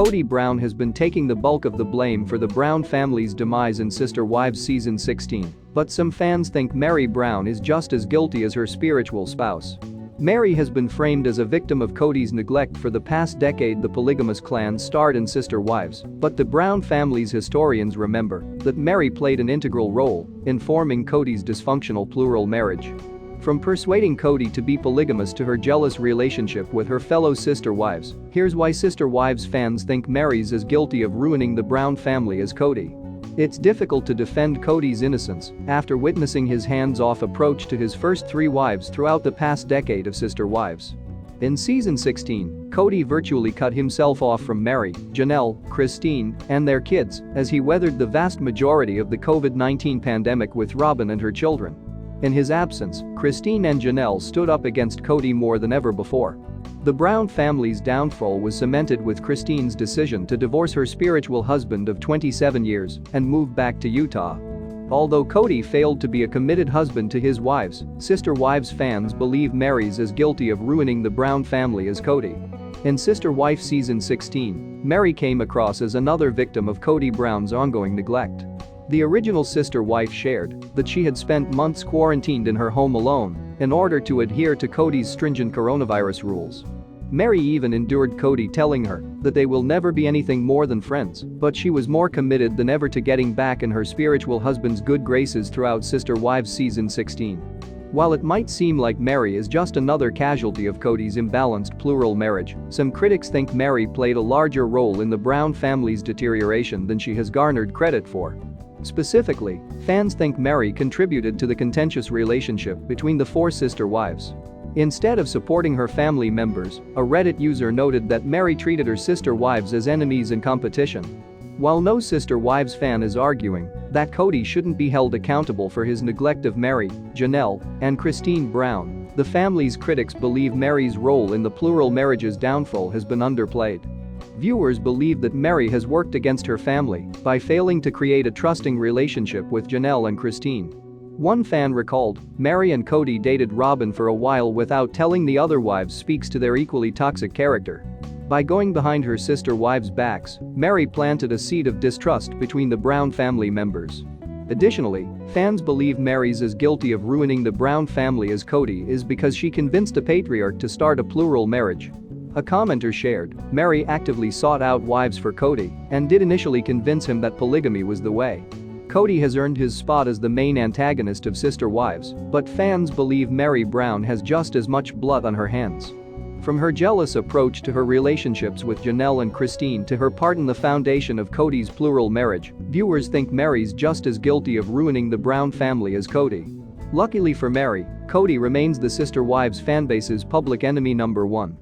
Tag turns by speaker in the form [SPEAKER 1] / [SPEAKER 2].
[SPEAKER 1] Kody Brown has been taking the bulk of the blame for the Brown family's demise in Sister Wives season 16, but some fans think Meri Brown is just as guilty as her spiritual spouse. Meri has been framed as a victim of Kody's neglect for the past decade. The polygamous clan starred in Sister Wives, but the Brown family's historians remember that Meri played an integral role in forming Kody's dysfunctional plural marriage. From persuading Kody to be polygamous to her jealous relationship with her fellow Sister Wives, here's why Sister Wives fans think Meri's as guilty of ruining the Brown family as Kody. It's difficult to defend Kody's innocence after witnessing his hands-off approach to his first 3 wives throughout the past decade of Sister Wives. In season 16, Kody virtually cut himself off from Meri, Janelle, Christine, and their kids as he weathered the vast majority of the COVID-19 pandemic with Robyn and her children. In his absence, Christine and Janelle stood up against Kody more than ever before. The Brown family's downfall was cemented with Christine's decision to divorce her spiritual husband of 27 years and move back to Utah. Although Kody failed to be a committed husband to his wives, Sister Wives fans believe Meri's as guilty of ruining the Brown family as Kody. In Sister Wife season 16, Meri came across as another victim of Kody Brown's ongoing neglect. The original Sister Wife shared that she had spent months quarantined in her home alone in order to adhere to Kody's stringent coronavirus rules. Meri even endured Kody telling her that they will never be anything more than friends, but she was more committed than ever to getting back in her spiritual husband's good graces throughout Sister Wives season 16. While it might seem like Meri is just another casualty of Kody's imbalanced plural marriage, some critics think Meri played a larger role in the Brown family's deterioration than she has garnered credit for. Specifically, fans think Meri contributed to the contentious relationship between the 4 Sister Wives. Instead of supporting her family members, a Reddit user noted that Meri treated her Sister Wives as enemies and competition. While no Sister Wives fan is arguing that Kody shouldn't be held accountable for his neglect of Meri, Janelle, and Christine Brown, the family's critics believe Meri's role in the plural marriage's downfall has been underplayed. Viewers believe that Meri has worked against her family by failing to create a trusting relationship with Janelle and Christine. One fan recalled, Meri and Kody dated Robyn for a while without telling the other wives speaks to their equally toxic character. By going behind her sister wives' backs, Meri planted a seed of distrust between the Brown family members. Additionally, fans believe Meri's as guilty of ruining the Brown family as Kody is because she convinced a patriarch to start a plural marriage. A commenter shared, Meri actively sought out wives for Kody and did initially convince him that polygamy was the way. Kody has earned his spot as the main antagonist of Sister Wives, but fans believe Meri Brown has just as much blood on her hands. From her jealous approach to her relationships with Janelle and Christine to her part in the foundation of Kody's plural marriage, viewers think Meri's just as guilty of ruining the Brown family as Kody. Luckily for Meri, Kody remains the Sister Wives fanbase's public enemy number 1.